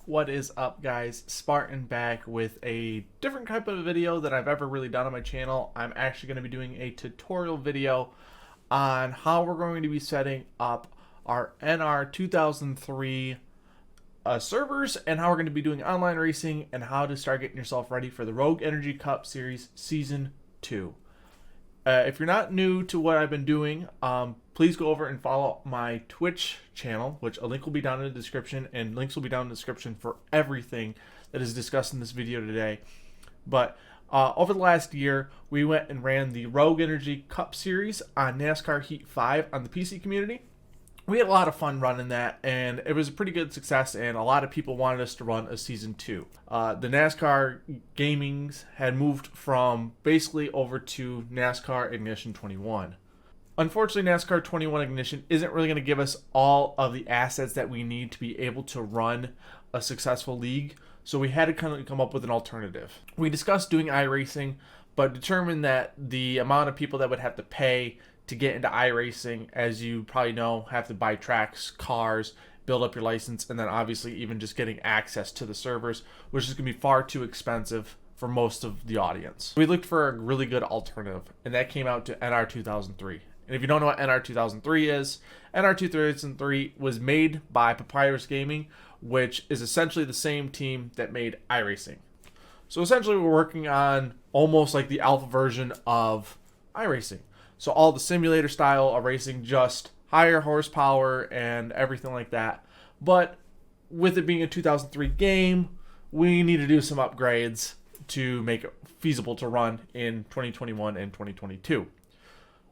What is up, guys? Spartan back with a different type of video that I've ever really done on my channel. I'm actually going to be doing a tutorial video on how we're going to be setting up our NR2003 servers and how we're going to be doing online racing and how to start getting yourself ready for the Rogue Energy Cup Series Season 2. If you're not new to what I've been doing, please go over and follow my Twitch channel, which a link will be down in the description, and links will be down in the description for everything that is discussed in this video today. But over the last year, we went and ran the Rogue Energy Cup Series on NASCAR Heat 5 on the PC community. We had a lot of fun running that, and it was a pretty good success, and a lot of people wanted us to run a Season 2. The NASCAR Gamings had moved from basically over to NASCAR Ignition 21. Unfortunately, NASCAR 21 Ignition isn't really going to give us all of the assets that we need to be able to run a successful league, so we had to kind of come up with an alternative. We discussed doing iRacing, but determined that the amount of people that would have to pay to get into iRacing, as you probably know, have to buy tracks, cars, build up your license, and then obviously even just getting access to the servers, which is going to be far too expensive for most of the audience. We looked for a really good alternative, and that came out to NR2003. And if you don't know what NR2003 is, NR2003 was made by Papyrus Gaming, which is essentially the same team that made iRacing. So essentially we're working on almost like the alpha version of iRacing. So all the simulator style of racing, just higher horsepower and everything like that. But with it being a 2003 game, we need to do some upgrades to make it feasible to run in 2021 and 2022.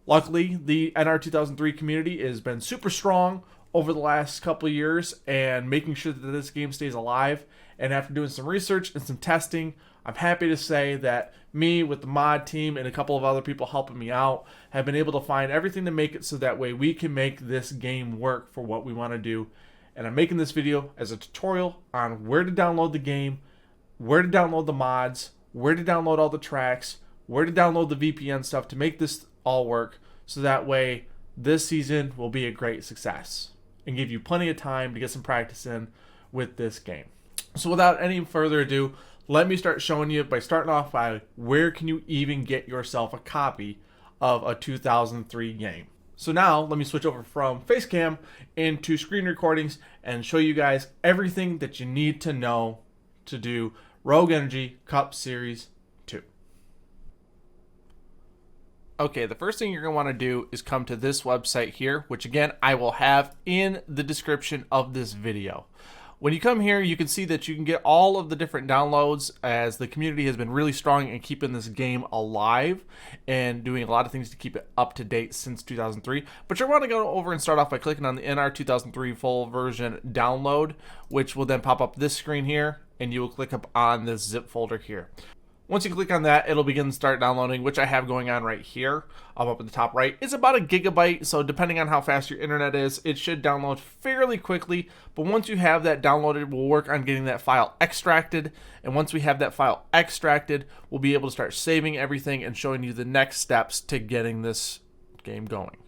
Luckily, the NR2003 community has been super strong over the last couple of years and making sure that this game stays alive. And after doing some research and some testing, I'm happy to say that me with the mod team and a couple of other people helping me out have been able to find everything to make it so that way we can make this game work for what we want to do. And I'm making this video as a tutorial on where to download the game, where to download the mods, where to download all the tracks, where to download the VPN stuff to make this all work, so that way this season will be a great success and give you plenty of time to get some practice in with this game. So without any further ado, let me start showing you by starting off by where can you even get yourself a copy of a 2003 game. So now let me switch over from Facecam into screen recordings and show you guys everything that you need to know to do Rogue Energy Cup Series 2. Okay, the first thing you're going to want to do is come to this website here, which again I will have in the description of this video. When you come here, you can see that you can get all of the different downloads, as the community has been really strong in keeping this game alive and doing a lot of things to keep it up to date since 2003. But you'll want to go over and start off by clicking on the NR2003 full version download, which will then pop up this screen here, and you will click up on this zip folder here. Once you click on that, it'll begin to start downloading, which I have going on right here, up at the top right. It's about a gigabyte, so depending on how fast your internet is, it should download fairly quickly. But once you have that downloaded, we'll work on getting that file extracted. And once we have that file extracted, we'll be able to start saving everything and showing you the next steps to getting this game going.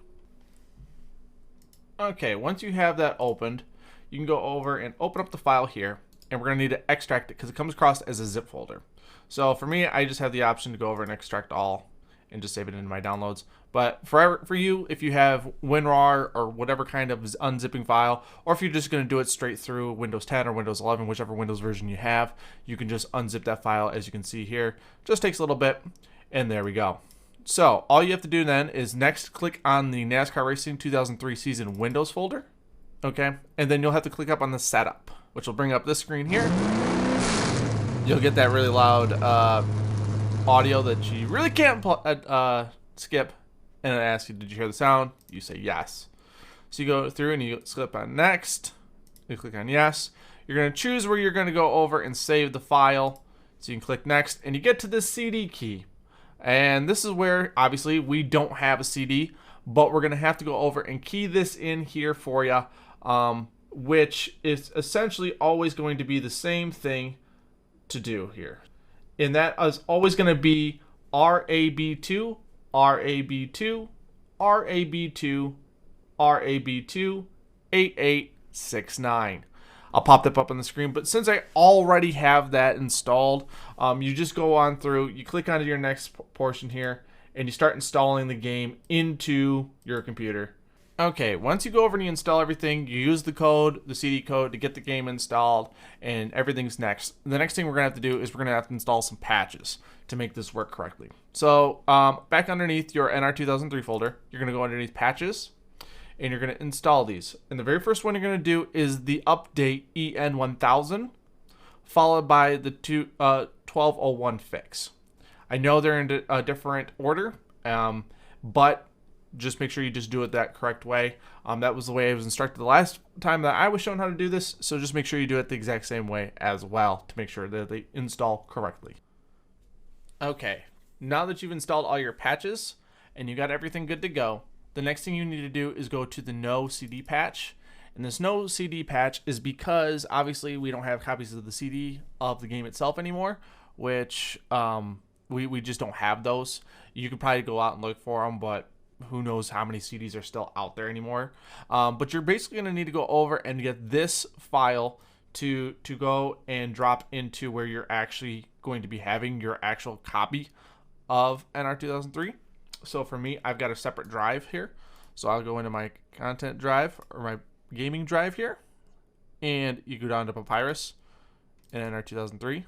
Okay, once you have that opened, you can go over and open up the file here, and we're going to need to extract it because it comes across as a zip folder. So for me, I just have the option to go over and extract all and just save it into my downloads. But for you, if you have WinRAR or whatever kind of unzipping file, or if you're just going to do it straight through Windows 10 or Windows 11, whichever Windows version you have, you can just unzip that file, as you can see here. Just takes a little bit, and there we go. So all you have to do then is next click on the NASCAR Racing 2003 Season Windows folder, okay? And then you'll have to click up on the Setup, which will bring up this screen here. You'll get that really loud audio that you really can't skip, and it asks you, did you hear the sound? You say yes. So you go through and you click on next, you click on yes. You're going to choose where you're going to go over and save the file. So you can click next, and you get to this CD key. And this is where, obviously, we don't have a CD, but we're going to have to go over and key this in here for you, which is essentially always going to be the same thing to do here, and that is always going to be RAB2, RAB2, RAB2, RAB2, 8869. I'll pop that up on the screen. But since I already have that installed, you just go on through, you click onto your next portion here, and you start installing the game into your computer. Okay, once you go over and you install everything, you use the code, the CD code, to get the game installed, and everything's next. The next thing we're going to have to do is we're going to have to install some patches to make this work correctly. So back underneath your NR2003 folder, you're going to go underneath patches, and you're going to install these. And the very first one you're going to do is the update EN1000, followed by the 1201 fix. I know they're in a different order, but just make sure you just do it that correct way. That was the way I was instructed the last time that I was shown how to do this, so just make sure you do it the exact same way as well to make sure that they install correctly. Okay, now that you've installed all your patches and you got everything good to go, the next thing you need to do is go to the no CD patch. And this no CD patch is because obviously we don't have copies of the CD of the game itself anymore, which we just don't have those. You could probably go out and look for them, but who knows how many CDs are still out there anymore. But you're basically going to need to go over and get this file to go and drop into where you're actually going to be having your actual copy of NR2003. So for me, I've got a separate drive here. So I'll go into my content drive or my gaming drive here, and you go down to Papyrus and NR2003.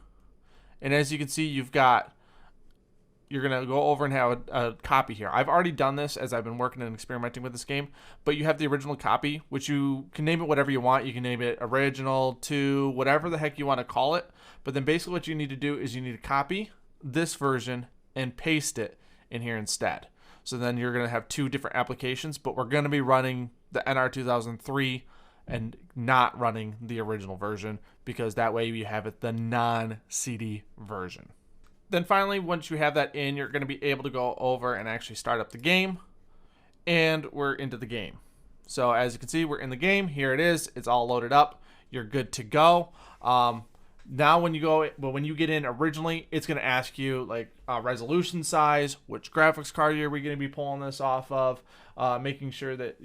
And as you can see, you're going to go over and have a copy here. I've already done this as I've been working and experimenting with this game, but you have the original copy, which you can name it whatever you want. You can name it original 2, whatever the heck you want to call it. But then basically what you need to do is you need to copy this version and paste it in here instead. So then you're going to have 2 different applications, but we're going to be running the NR2003 and not running the original version, because that way you have it the non-CD version. Then finally, once you have that in, you're going to be able to go over and actually start up the game, and we're into the game. So as you can see, we're in the game. Here it is. It's all loaded up. You're good to go. Now when you get in originally, it's going to ask you like resolution size, which graphics card are we going to be pulling this off of, making sure that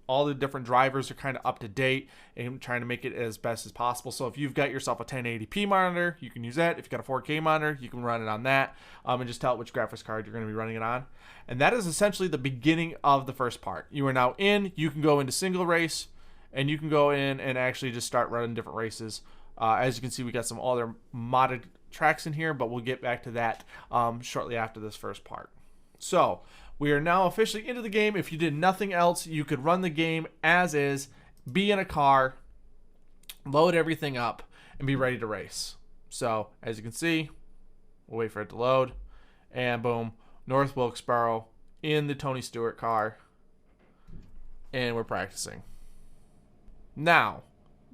all the different drivers are kind of up to date and trying to make it as best as possible. So if you've got yourself a 1080p monitor, you can use that. If you've got a 4K monitor, you can run it on that, and just tell it which graphics card you're going to be running it on. And that is essentially the beginning of the first part. You are now in. You can go into single race, and you can go in and actually just start running different races. As you can see, we got some other modded tracks in here, but we'll get back to that shortly after this first part. So we are now officially into the game. If you did nothing else, you could run the game as is, be in a car, load everything up, and be ready to race. So as you can see, we'll wait for it to load, and boom, North Wilkesboro in the Tony Stewart car, and we're practicing. Now,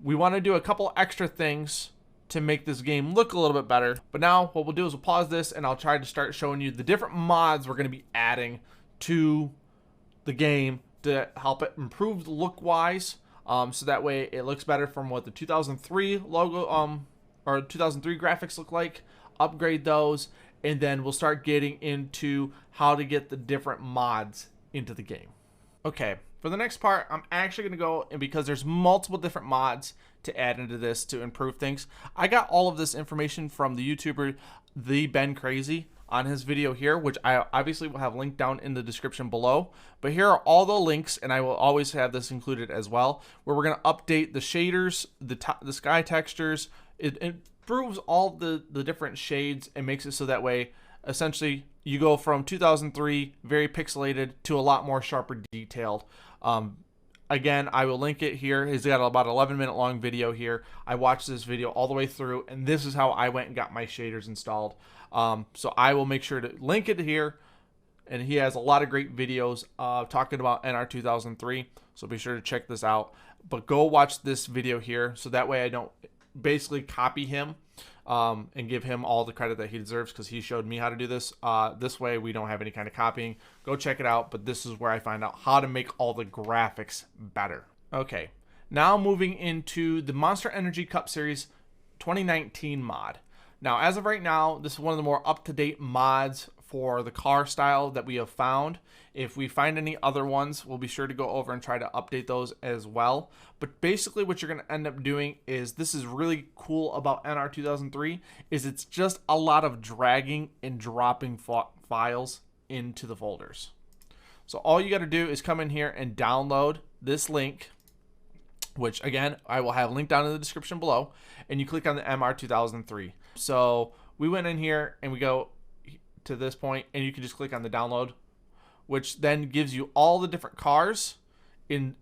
we want to do a couple extra things to make this game look a little bit better. But now what we'll do is we'll pause this, and I'll try to start showing you the different mods we're going to be adding to the game to help it improve look-wise, so that way it looks better from what the 2003 logo or 2003 graphics look like. Upgrade those, and then we'll start getting into how to get the different mods into the game. Okay. For the next part, I'm actually going to go, and because there's multiple different mods to add into this to improve things, I got all of this information from the YouTuber TheBenCrazy on his video here, which I obviously will have linked down in the description below. But here are all the links, and I will always have this included as well, where we're going to update the shaders, the sky textures. It improves all the different shades and makes it so that way, essentially, you go from 2003, very pixelated, to a lot more sharper detailed. Again, I will link it here. He's got about 11-minute long video here. I watched this video all the way through, and this is how I went and got my shaders installed. So I will make sure to link it here, and he has a lot of great videos talking about NR2003, so be sure to check this out. But go watch this video here, so that way I don't basically copy him and give him all the credit that he deserves, because he showed me how to do this. This way we don't have any kind of copying. Go check it out, but this is where I find out how to make all the graphics better. Okay, now moving into the Monster Energy Cup Series 2019 mod. Now, as of right now, this is one of the more up-to-date mods for the car style that we have found. If we find any other ones, we'll be sure to go over and try to update those as well. But basically what you're going to end up doing is, this is really cool about NR2003, is it's just a lot of dragging and dropping files into the folders. So all you got to do is come in here and download this link, which again, I will have linked down in the description below, and you click on the MR2003. So we went in here and we go to this point, and you can just click on the download, which then gives you all the different cars in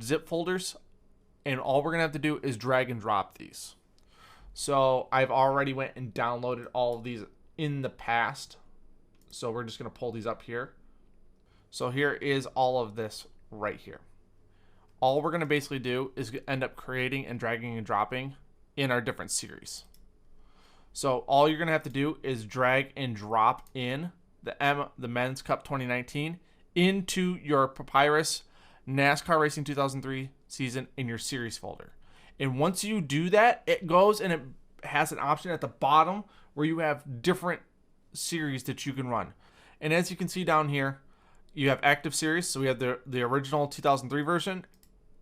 zip folders, and all we're gonna have to do is drag and drop these. So I've already went and downloaded all of these in the past, so we're just gonna pull these up here. So here is all of this right here. All we're gonna basically do is end up creating and dragging and dropping in our different series. So all you're gonna have to do is drag and drop in the Men's Cup 2019 into your Papyrus NASCAR Racing 2003 season in your series folder. And once you do that, it goes and it has an option at the bottom where you have different series that you can run. And as you can see down here, you have active series. So we have the original 2003 version.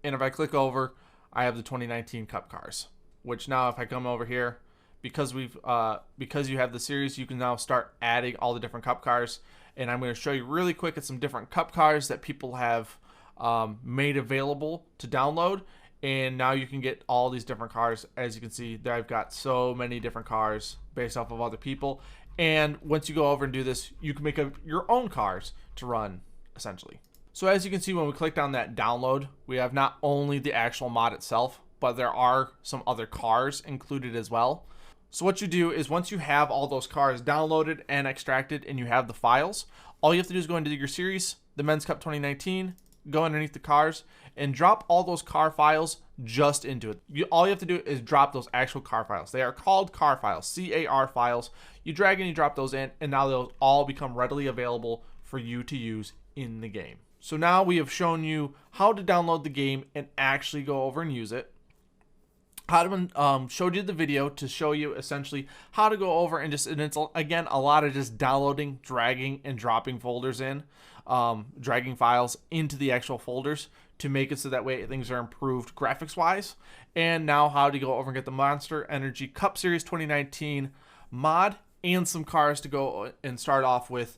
And if I click over, I have the 2019 Cup cars, which now if I come over here, because you have the series, you can now start adding all the different Cup cars. And I'm going to show you really quick at some different Cup cars that people have made available to download. And now you can get all these different cars. As you can see, I've got so many different cars based off of other people. And once you go over and do this, you can make your own cars to run, essentially. So as you can see, when we clicked on that download, we have not only the actual mod itself, but there are some other cars included as well. So what you do is, once you have all those cars downloaded and extracted and you have the files, all you have to do is go into your series, the Men's Cup 2019, go underneath the cars, and drop all those car files just into it. All you have to do is drop those actual car files. They are called car files, CAR files. You drag and you drop those in, and now they'll all become readily available for you to use in the game. So now we have shown you how to download the game and actually go over and use it. Hadman showed you the video to show you essentially how to go over and it's again a lot of just downloading, dragging, and dropping folders in, dragging files into the actual folders to make it so that way things are improved graphics wise. And now how to go over and get the Monster Energy Cup Series 2019 mod and some cars to go and start off with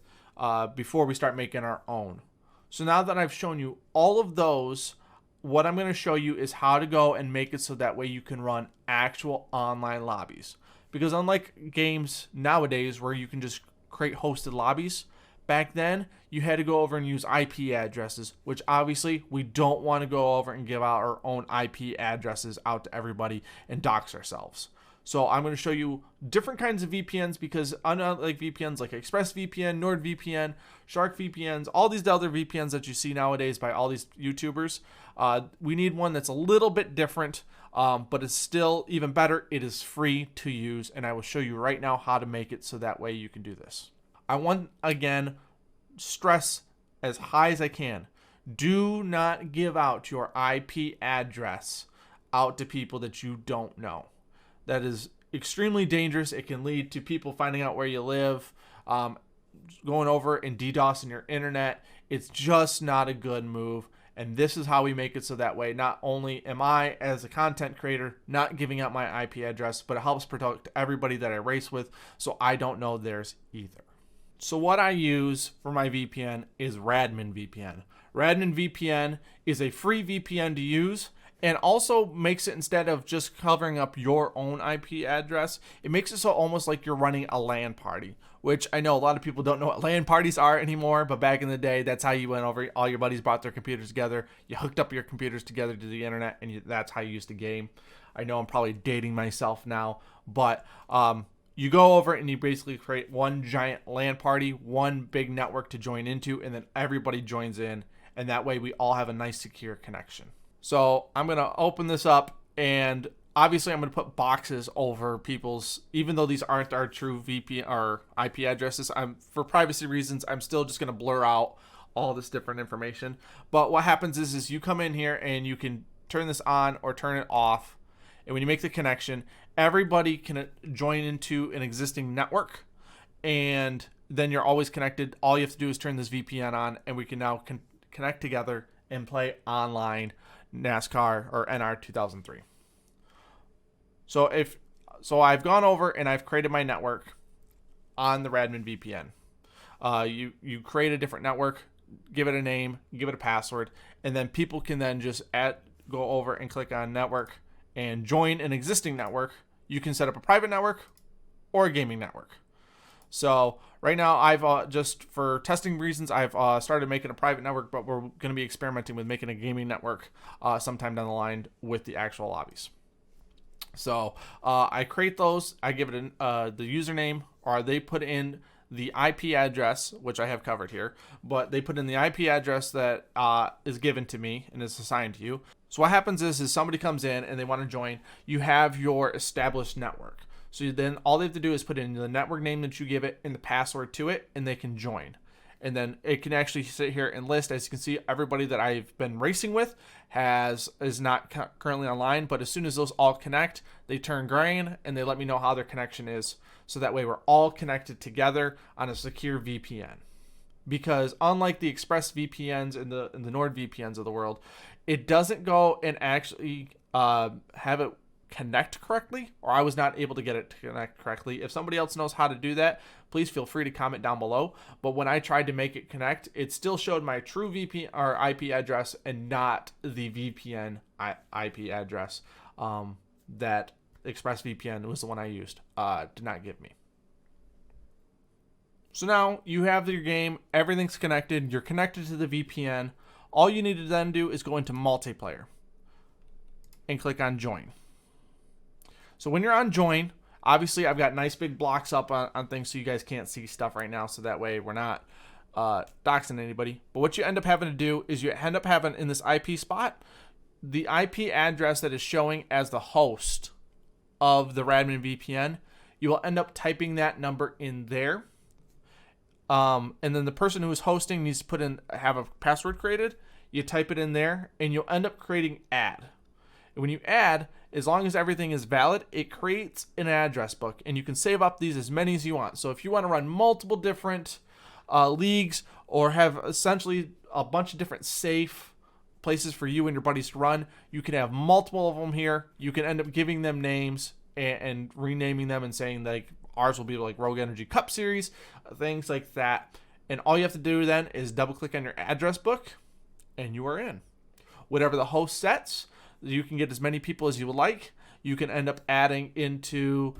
before we start making our own. So now that I've shown you all of those, what I'm going to show you is how to go and make it so that way you can run actual online lobbies. Because unlike games nowadays where you can just create hosted lobbies, back then you had to go over and use IP addresses, which obviously we don't want to go over and give out our own IP addresses out to everybody and dox ourselves. So I'm going to show you different kinds of VPNs, because unlike VPNs like ExpressVPN, NordVPN, Shark VPNs, all these other VPNs that you see nowadays by all these YouTubers, we need one that's a little bit different, but it's still even better. It is free to use, and I will show you right now how to make it so that way you can do this. I want, again, stress as high as I can. Do not give out your IP address out to people that you don't know. That is extremely dangerous. It can lead to people finding out where you live, going over and DDoSing your internet. It's just not a good move. And this is how we make it so that way not only am I, as a content creator, not giving out my IP address, but it helps protect everybody that I race with, so I don't know theirs either. So what I use for my VPN is Radmin VPN. Radmin VPN is a free VPN to use, and also makes it, instead of just covering up your own IP address, it makes it so almost like you're running a LAN party, which I know a lot of people don't know what LAN parties are anymore, but back in the day, that's how you went over. All your buddies brought their computers together, you hooked up your computers together to the internet, and that's how you used to game. I know I'm probably dating myself now, but you go over and you basically create one giant LAN party, one big network to join into, and then everybody joins in, and that way we all have a nice secure connection. So I'm going to open this up, and obviously I'm going to put boxes over people's, even though these aren't our true VPN or IP addresses, for privacy reasons, I'm still just going to blur out all this different information. But what happens is you come in here and you can turn this on or turn it off. And when you make the connection, everybody can join into an existing network, and then you're always connected. All you have to do is turn this VPN on, and we can now connect together and play online NASCAR or NR2003. So I've gone over and I've created my network on the Radmin VPN. You create a different network, give it a name, give it a password, and then people can then just go over and click on network and join an existing network. You can set up a private network or a gaming network. So right now, I've just for testing reasons, I've started making a private network, but we're going to be experimenting with making a gaming network sometime down the line with the actual lobbies. So I create those. I give it the username, or they put in the IP address, which I have covered here, but they put in the IP address that is given to me and is assigned to you. So what happens is somebody comes in and they want to join. You have your established network. So then all they have to do is put in the network name that you give it and the password to it, and they can join. And then it can actually sit here and list. As you can see, everybody that I've been racing with is not currently online, but as soon as those all connect, they turn green and they let me know how their connection is. So that way we're all connected together on a secure VPN. Because unlike the Express VPNs and the NordVPNs of the world, it doesn't go and actually have it connect correctly, or I was not able to get it to connect correctly. If somebody else knows how to do that, please feel free to comment down below. But when I tried to make it connect, it still showed my true VPN or IP address and not the VPN IP address that ExpressVPN was the one I used did not give me. So now you have your game, everything's connected, you're connected to the VPN. All you need to then do is go into multiplayer and click on join. So when you're on join, obviously I've got nice big blocks up on things so you guys can't see stuff right now, so that way we're not doxing anybody. But what you end up having to do is you end up having in this IP spot, the IP address that is showing as the host of the Radmin VPN. You will end up typing that number in there. And then the person who is hosting needs to have a password created. You type it in there and you'll end up creating add. And when you add, as long as everything is valid, it creates an address book, and you can save up these as many as you want. So if you want to run multiple different leagues, or have essentially a bunch of different safe places for you and your buddies to run, you can have multiple of them here. You can end up giving them names and renaming them and saying like ours will be like Rogue Energy Cup Series, things like that. And all you have to do then is double click on your address book and you are in. Whatever the host sets, you can get as many people as you would like. You can end up adding into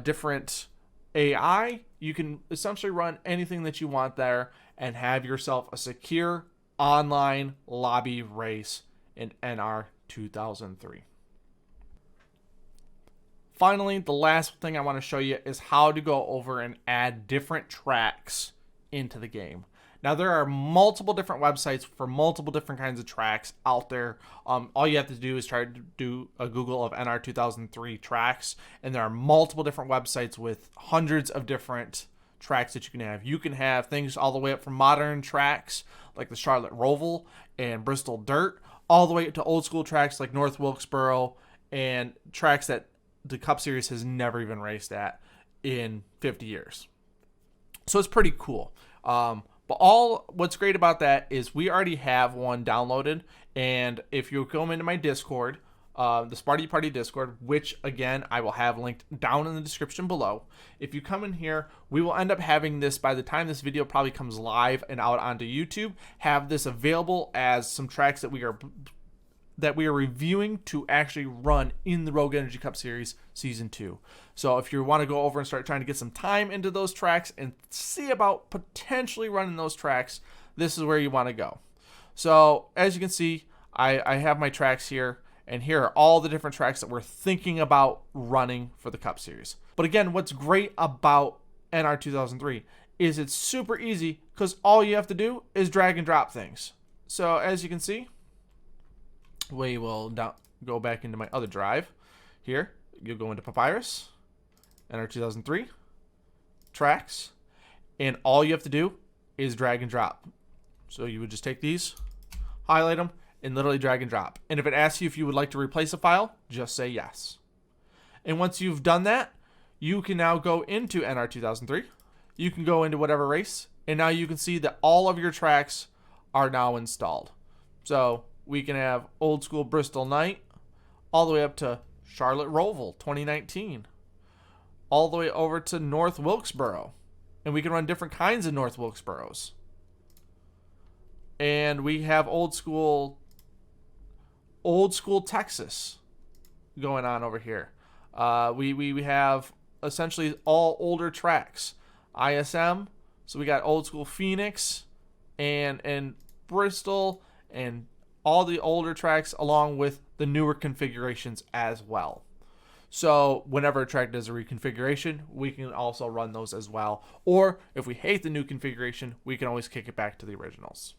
different AI. You can essentially run anything that you want there and have yourself a secure online lobby race in NR2003. Finally, the last thing I want to show you is how to go over and add different tracks into the game. Now, there are multiple different websites for multiple different kinds of tracks out there. All you have to do is try to do a Google of NR2003 tracks, and there are multiple different websites with hundreds of different tracks that you can have. You can have things all the way up from modern tracks like the Charlotte Roval and Bristol Dirt, all the way to old school tracks like North Wilkesboro and tracks that the Cup Series has never even raced at in 50 years. So it's pretty cool. But what's great about that is we already have one downloaded, and if you come into my Discord, the Sparty Party Discord, which again I will have linked down in the description below. If you come in here, we will end up having this by the time this video probably comes live and out onto YouTube, have this available as some tracks that we are reviewing to actually run in the Rogue Energy Cup Series Season 2. So if you want to go over and start trying to get some time into those tracks and see about potentially running those tracks, this is where you want to go. So as you can see, I have my tracks here, and here are all the different tracks that we're thinking about running for the Cup Series. But again, what's great about NR2003 is it's super easy because all you have to do is drag and drop things. So as you can see, we will go back into my other drive. Here, you'll go into Papyrus, NR2003, tracks, and all you have to do is drag and drop. So you would just take these, highlight them, and literally drag and drop. And if it asks you if you would like to replace a file, just say yes. And once you've done that, you can now go into NR2003. you can go into whatever race, and now you can see that all of your tracks are now installed. So we can have old school Bristol Knight all the way up to Charlotte Roval 2019, all the way over to North Wilkesboro. And we can run different kinds of North Wilkesboros. And we have old school Texas going on over here. We have essentially all older tracks. ISM, so we got old school Phoenix and Bristol and all the older tracks along with the newer configurations as well. So whenever a track does a reconfiguration, we can also run those as well. Or if we hate the new configuration, we can always kick it back to the originals.